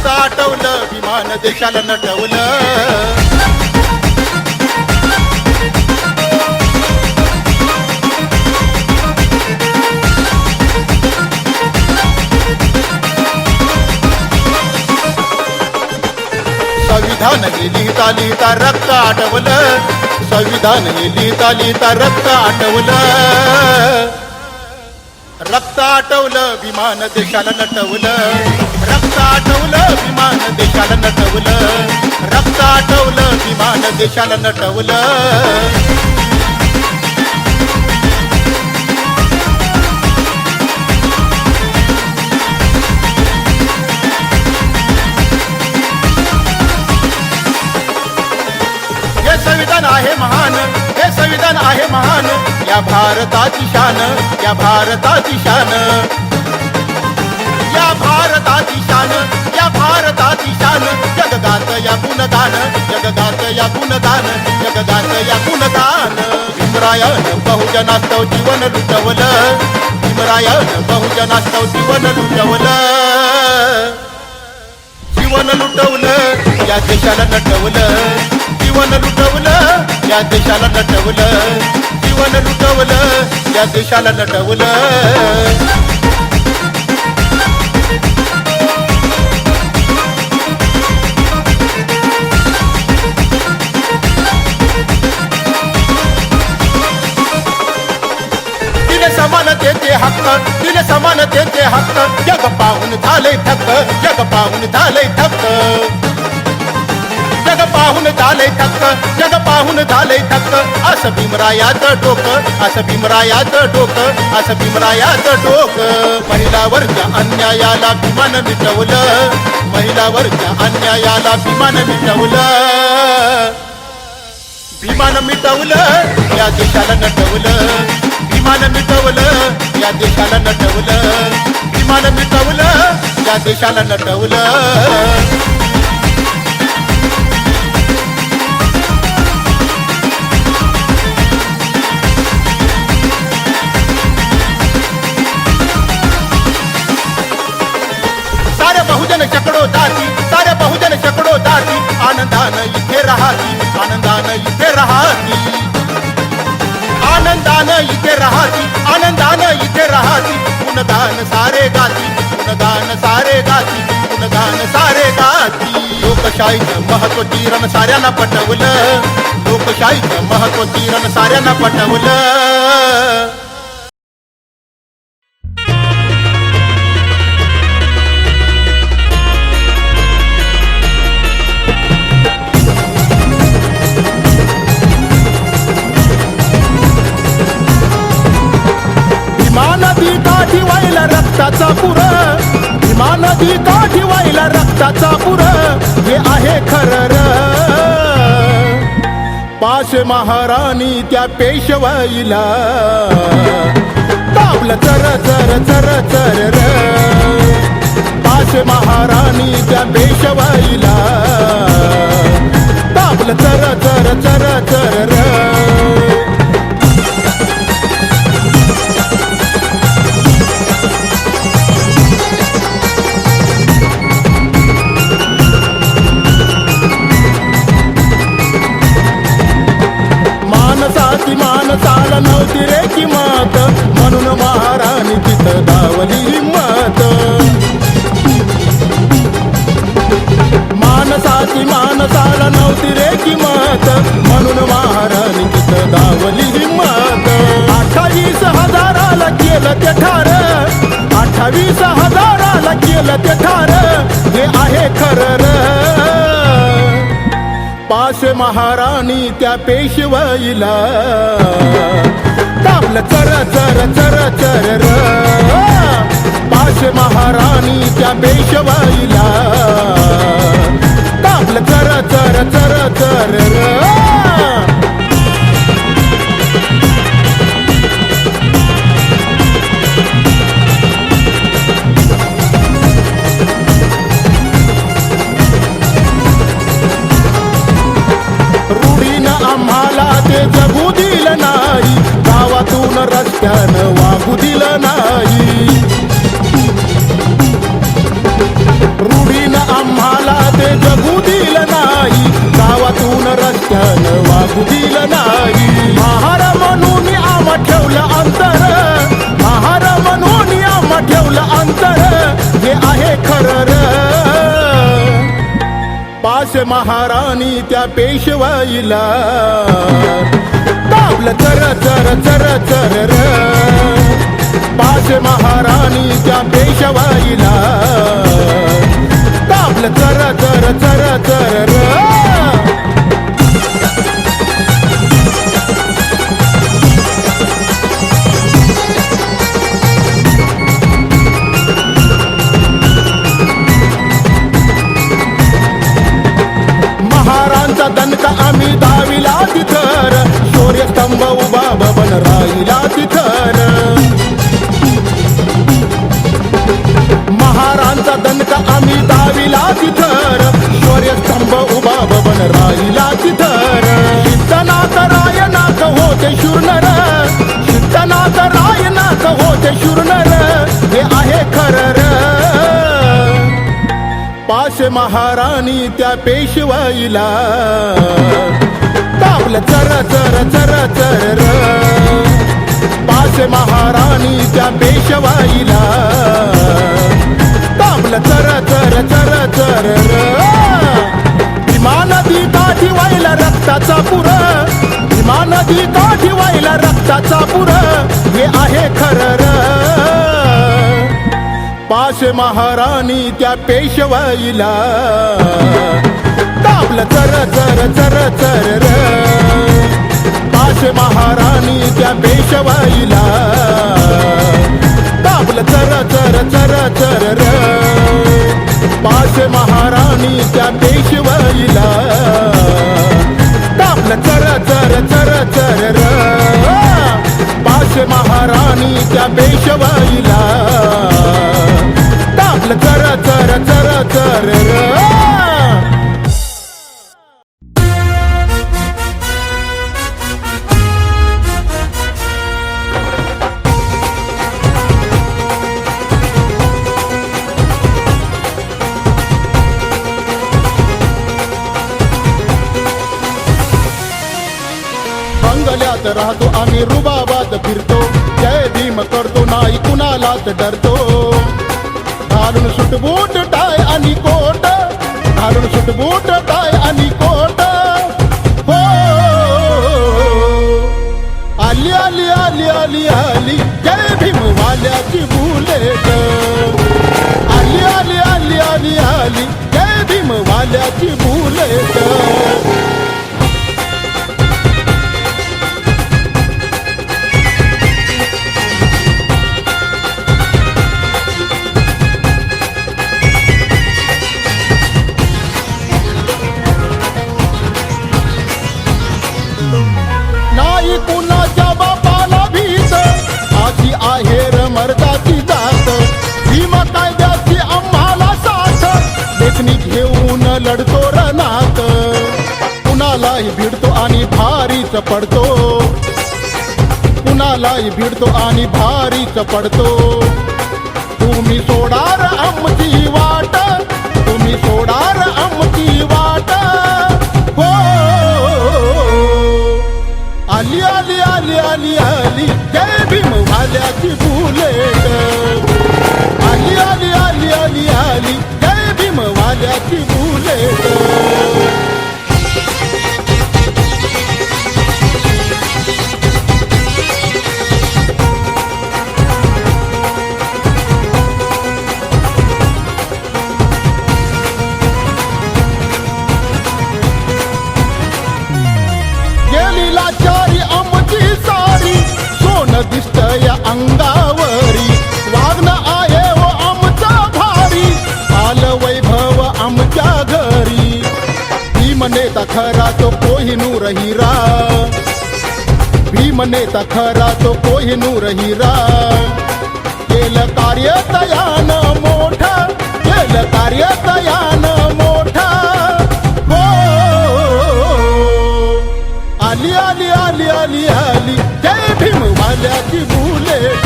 आटवलं विमान देशाला नटवलं. संविधान हे लिहिता लिहिता रक्त आटवलं. संविधान हे लिहिता लिहिता रक्त आटवलं. रक्त आटवलं विमान देशाला नटवलं. रक्त आटवलं विमान देशाला नटवलं. रक्त आटवलं विमान देशाला नटवलं. संविधान आहे महान, हे संविधान आहे महान, या भारताची शान, या भारताची शान, या भारताची शान, या भारताची शान. जगगात या गुणगान, जगगात या गुणगान, जगगात या गुणगान. भीमरायानं बहुजनास्तव जीवन लुटवलं. भीमरायानं बहुजनास्तव जीवन लुटवलं. जीवन लुटवलं या देशाला नटवलं. जीवन लुटवलं या देशाला नटवलं. जीवन लुटवलं या देशाला नटवलं. दिले समानतेचे हक्क, दिले समानतेचे हक्क. जग पाहून झाले थक्क, जग पाहून झाले थक्क. जग पाहून झाले थक्क, जग पाहून झाले थक्क. असं भीमरायाचं डोकं, असं भीमरायाचं डोकं, असं भीमरायाचं डोकं. महिलावरच्या अन्यायाला भीमान मिटवलं. महिलावरच्या अन्यायाला भीमान मिटवलं. भीमान मिटवलं या देशाला नटवलं. भीमान मिटवलं या देशाला नटवलं. भीमान मिटवलं या देशाला नटवलं. बहुजन शेकडो जाती, सारे बहुजन शेकडो जाती. आनंदानं इथे राहती, आनंदानं इथे राहती. आनंदानं इथे राहती, आनंदानं इथे राहती. गुणगान सारे गाती, गुणगान सारे गाती, गुणगान सारे गाती. लोकशाहीचं महत्व किरण साऱ्यांना पटवलं. लोकशाहीचं महत्व किरण साऱ्यांना पटवलं. नदी काठी वाहिला रक्ताचा पुर. भीमा नदी काठी वाहिला रक्ताचा पुर. हे आहे खरं. पाशे महाराणी त्या पेशवाईला ताबलं चर चर चर चर र. पाशे महाराणी त्या पेशवाईला ताबलं चर चर चर चर र. माणसाला नव्हती रे किंमत, म्हणून महाराणी तिथं दावली हिंमत. माणसाला नव्हती रे किंमत, म्हणून महाराणी तिथं दावली हिंमत. 28,000 केलं ते ठार, 28,000 केलं ते ठार. हे आहे खरं. पाशे महाराणी त्या पेशवाईला ताबलं चर चर चर चर र. पाशे महाराणी त्या पेशवाईला ताबलं चर चर चर चर र. आम्हाला ते जगू दिलं नाही, गावातून रस्त्यानं वागू दिलं नाही. रूढीनं आम्हाला ते जगू दिलं नाही, गावातून रस्त्यानं वागू दिलं नाही. महार म्हणून आम्हा ठेवलं अंतर, महार म्हणून आम्हा ठेवलं अंतर, हे आहे खरं र. पाच महाराणी त्या पेशवाईला दाबलं चर चर चर चर र. पाच महाराणी त्या पेशवाईला दाबलं चर चर चर चर र. महारांचा दणका आम्ही दाविला तिथर, शौर्यस्तंभ उभा भवन राहिला तिथर. महारांचा दणका आम्ही दाविला तिथर, शौर्यस्तंभ उभा भवन राहिला तिथर. सिद्धनाथ रायनाथ होते शूरनर, सिद्धनाथ रायनाथ होते शूरनर, हे आहे खरं र. पाच महाराणी त्या पेशवाईला दाबलं चर चर चर चर र. पाच महाराणी त्या पेशवाईला दाबलं चर चर चर चर र. भीमा नदी काठी वाहिला रक्ताचा पुर, भीमा नदी काठी वाहिला रक्ताचा पुर, हे आहे खरं र. पाच महाराणी त्या पेशवाईला दाबलं चर चर चर चर र. पाच महाराणी त्या पेशवाईला दाबलं चर चर चर चर र. पाच महाराणी त्या पेशवाईला दाबलं चर चर चर चर र. पाच महाराणी त्या पेशवाईला दाबलं चर चर चर चर र. बंगल्यात राहतो आम्ही रुबाबात फिरतो, जय भीम करतो नाही कुणालाच डरतो. घालून सुटबूट टाय आणि कोट, घालून सुटबूट टाय आणि कोट. हो आली आली आली आली आली जय भीम वाल्याची बुलेट. आली आली आली आली आली जय भीम वाल्याची बुलेट. नाही कुणाच्या बापाला भीत, अशी आहे र मर्दाची जात. भीम कायद्याची आम्हाला साथ, लेखणी घेऊन लढतो रणात. कुणालाही भिडतो आणि भारीच पडतो, कुणालाही भिडतो आणि भारीच पडतो. तुम्ही सोडार आमची वाट, तुम्ही सोडार आमची वाट. हो आली आली आली आली आली जय भीम वाल्याची बुलेट. आली आली आली आली आली जय भीम वाल्याची बुलेट. दिसतय अंगावरी, वागणं आहे व आमचा भारी, आलं वैभव आमच्या घरी. भीम नेता खरा तो कोहिनूर हिरा, भीम नेता खरा तो कोहिनूर हिरा. केलं कार्य तयान मोठा, केलं कार्य तयान मोठा. हो आली आली आली आली आली जय भीम वाल्याची बुलेट.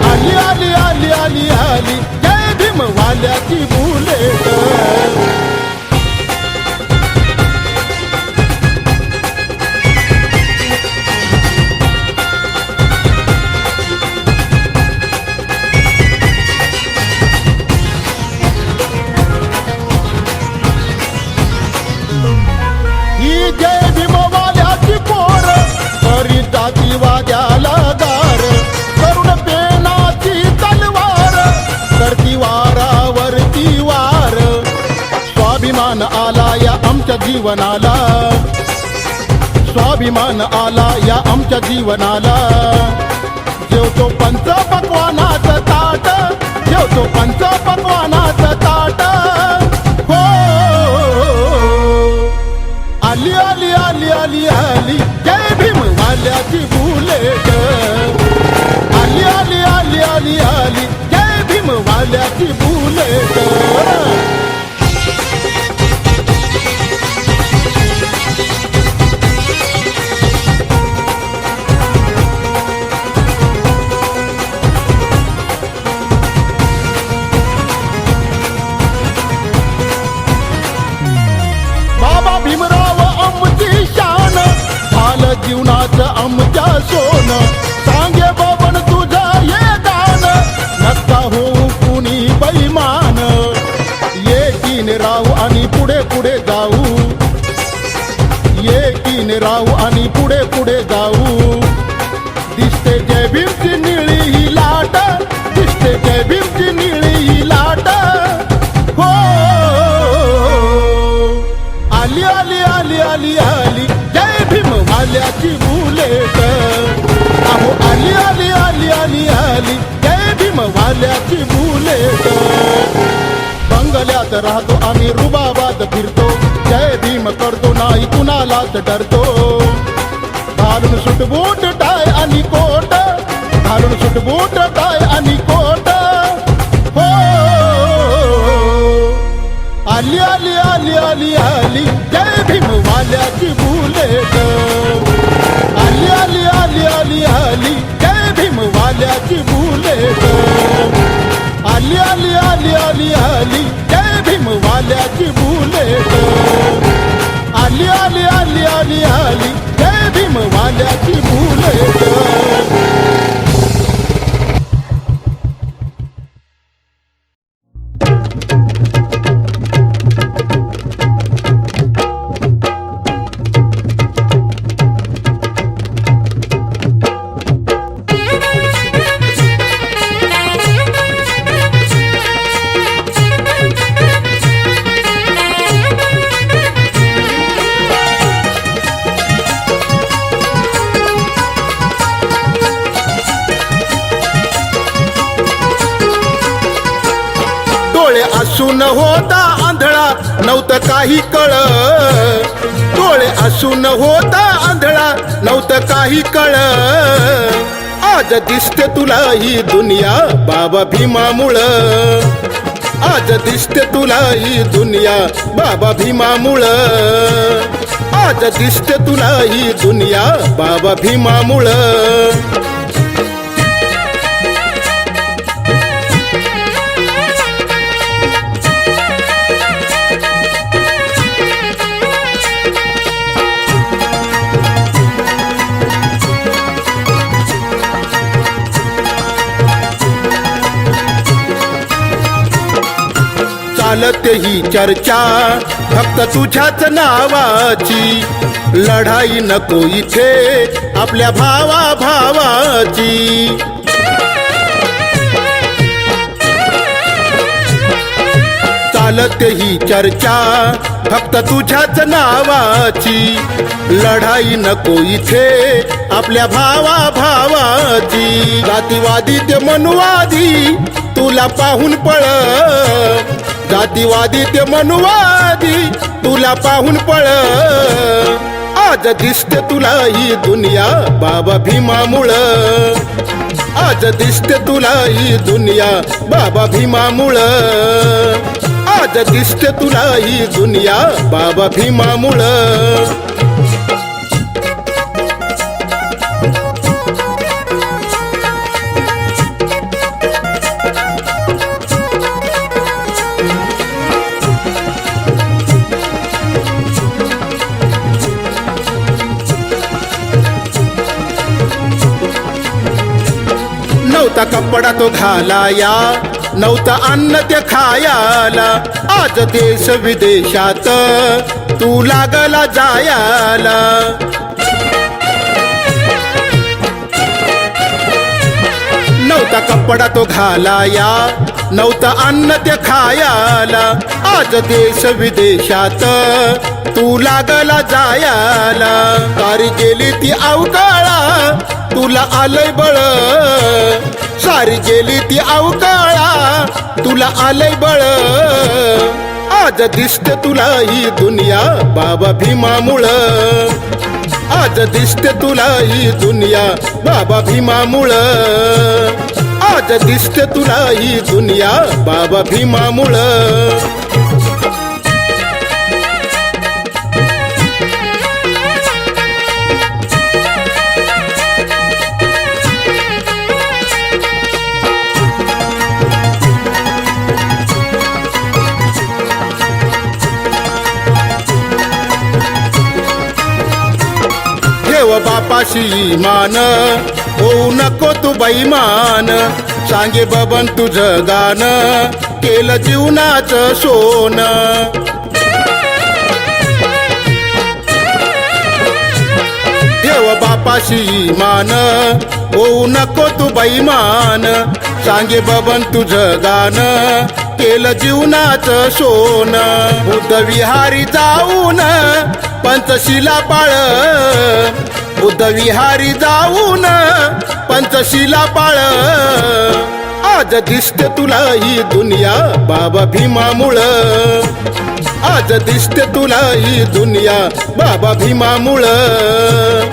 आली आली आली आली आली जय भीम वाल्याची बुलेट. बुलेट ही जय भीमवाल्याची पोर तरी जातीवाद्याला दार करुण पेनाची तलवार करती वारावरती वार स्वाभिमान आला या आमच्या जीवनाला स्वाभिमान आला या आमच्या जीवनाला जेवतो पंच पक्वानाचं ताट जेवतो पंच पक्वानाचं ताट हो आली आली आली आली आली जय भीम वाल्याची बुलेट आली आली आली आली आली जय भीम वाल्याची बुलेट बाबा भीमराव आमची शान झालं जीवनाचं आमच्या सोन सांगे बाबन तुझा ये दान नका होऊ कुणी बैमान एकीने राहू आणि पुढे पुढे जाऊ एकीने राहू आणि पुढे पुढे जाऊ दिसते जय भीमची निळी ही लाट दिसते जय भीमची निळी ही लाट हो आली आली आली आली आली जय भीम वाल्याची बुलेट अहो आली आली आली आली आली जय भीम वाल्याची बुलेट बंगल्यात राहतो आम्ही रुबाबात फिरतो जय भीम करतो नाही कुणालाच डरतो घालून सुटबूट टाय आणि कोट घालून सुटबूट टाय आणि कोट हो आली आली आली आली आली जय भीम वाल्याची बुलेट आली आली आली आली आली जय भीम वाल्याची बुलेट आली आली आली आली आली जय भीम वाल्याची बुलेट आली आली आली आली आली जय भीम वाल्याची बुलेट असून होता आंधळा नव्हतं काही कळ डोळे असून होता आंधळा नव्हतं काही कळ आज दिसते तुला ही दुनिया बाबा भीमामुळं आज दिसते तुला ही दुनिया बाबा भीमामुळं आज दिसते तुला ही दुनिया बाबा भीमामुळं चालते ही चर्चा फक्त तुझ्याच नावाची लढाई नको इथे आपल्या भावा भावाची चालते ही चर्चा फक्त तुझ्याच नावाची लढाई नको इथे आपल्या भावा भावाची जातीवादी ते मनुवादी तुला पाहून पळ जातीवादी ते मनुवादी तुला पाहून पळ आज दिसते तुला ही दुनिया बाबा भीमामुळं आज दिसते तुला ही दुनिया बाबा भीमामुळं आज दिसते तुला ही दुनिया बाबा भीमामुळं नव्हता कपडा तो घालाया, नव्हतं अन्न ते खायाला. आज देश विदेशात तू लागला जायाला. नव्हता कपडा तो घालाया, नव्हतं अन्न ते खायाला. आज देश विदेशात तू लागला जायाला. सारी गेली ती अवकाळा, तुला आलंय बळ. सारी गेली ती अवकाळा, तुला आलंय बळ. आज दिसते तुला ही दुनिया बाबा भीमामुळं. आज दिसते तुला ही दुनिया बाबा भीमामुळं. आज दिसते तुला ही दुनिया बाबा भीमामुळं. ठेव बापाशी मान, होऊ नको तू बैमान. सांगे बबन तुझं गाणं, केलं जीवनाचं सोनं. ठेव बापाशी मान, होऊ नको तू बैमान. सांगे बबन तुझं गाणं, केलं जीवनाचं सोनं. बुद्ध विहारी जाऊन पंचशिला पाळ. बुद्ध विहारी जाऊन पंचशिला पाळ. आज दिसते तुला ही दुनिया बाबा भीमामुळं. आज दिसते तुला ही दुनिया बाबा भीमामुळं.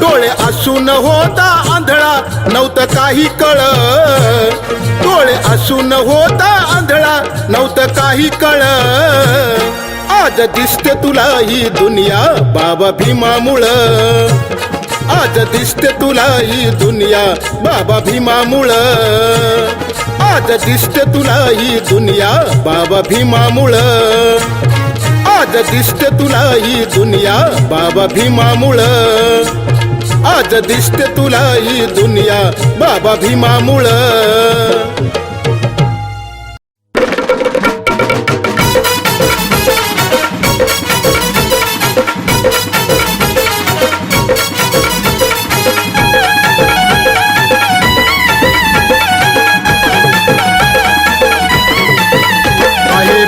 डोळे असून होता आंधळा, नव्हतं काही कळ. डोळे असून होता आंधळा, नव्हतं काही कळ. आज दिसते तुला ही दुनिया बाबा भीमामुळं. आज दिसते तुला ही दुनिया बाबा भीमामुळं. आज दिसते तुला ही दुनिया बाबा भीमामुळं. आज दिसते तुला ही दुनिया बाबा भीमामुळं. आज दिसते तुला ही दुनिया बाबा भीमामुळं.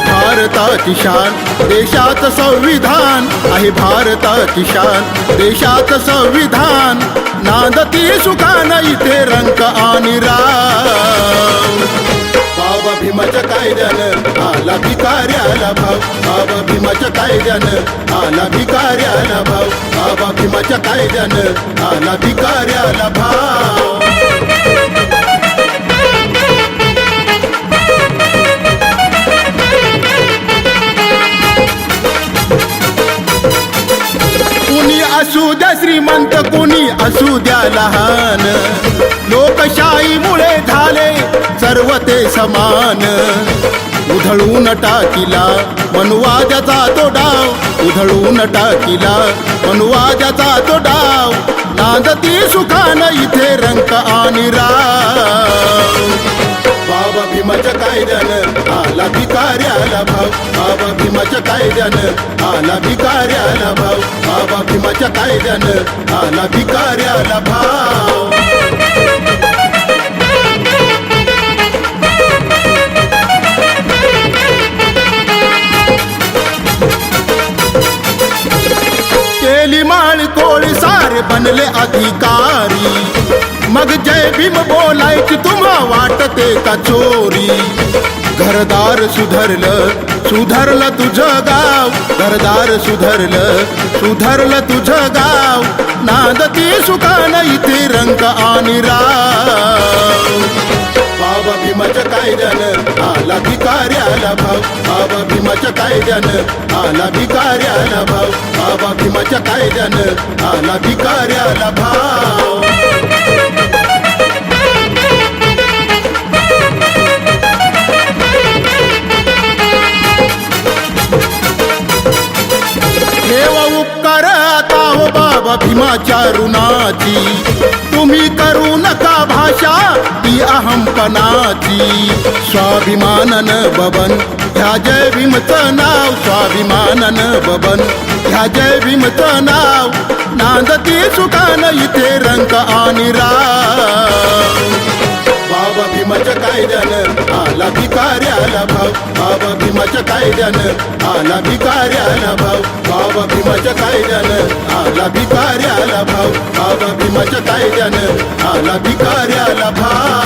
भारताची शान, देशाचं संविधान आहे. भारताची शान, देशाचं संविधान. नांदती सुखानं इथे रंक आणि राव. बाबा भीमाच्या कायद्यानं आला भिकाऱ्याला भाव. बाबा भीमाच्या कायद्यानं आला भिकाऱ्याला भाव. बाबा भीमाच्या कायद्यानं आला भिकाऱ्याला भाव. असू द्या श्रीमंत, कोणी असू द्या लहान. लोकशाहीमुळे झाले सर्व ते समान. उधळून टाकिला मनुवाद्याचा तो डाव. उधळून टाकिला मनुवाद्याचा तो डाव. नांदती सुखानं इथे रंक आणि राव. बाबा भीमाच्या कायद्यानं आला भिकाऱ्याला भाव. बाबा भीमाच्या कायद्यानं आला भिकाऱ्याला भाव. बाबा भीमाच्या कायद्यानं आला भिकाऱ्याला भाव. केली माळ कोळी सारे बनले अधिकारी. मग जय भीम बोलायची तुम्हा वाटते का चोरी. घरदार सुधरलं, सुधरलं तुझं गाव. घरदार सुधरलं, सुधरलं तुझं गाव. नांदती सुखानं इथे रंक आणि राव. बाबा भीमाच्या कायद्यानं आला भिकाऱ्याला भाव. बाबा भीमाच्या कायद्यानं आला भिकाऱ्याला भाव. बाबा भीमाच्या कायद्यानं आला भिकाऱ्याला भाव. ठेवा उपकार आता हो बाबा भीमाच्या ऋणाची. तुम्ही करू नका भाषा ती अहंपणाची. स्वाभिमानन बबन ह्या जय भीमचं नाव, स्वाभिमानन बबन ह्या जय भीमचं नाव. नांदती सुखानं इथे रंक आणि राव. बाबा भीमाच्या कायद्यानं आला भिकाऱ्याला भाव, बाबा भीमाच्या कायद्यानं आला भिकाऱ्याला भाव, बाबा भीमाच्या कायद्यानं आला भिकाऱ्याला भाव, बाबा भीमाच्या कायद्यानं आला भिकाऱ्याला भाव.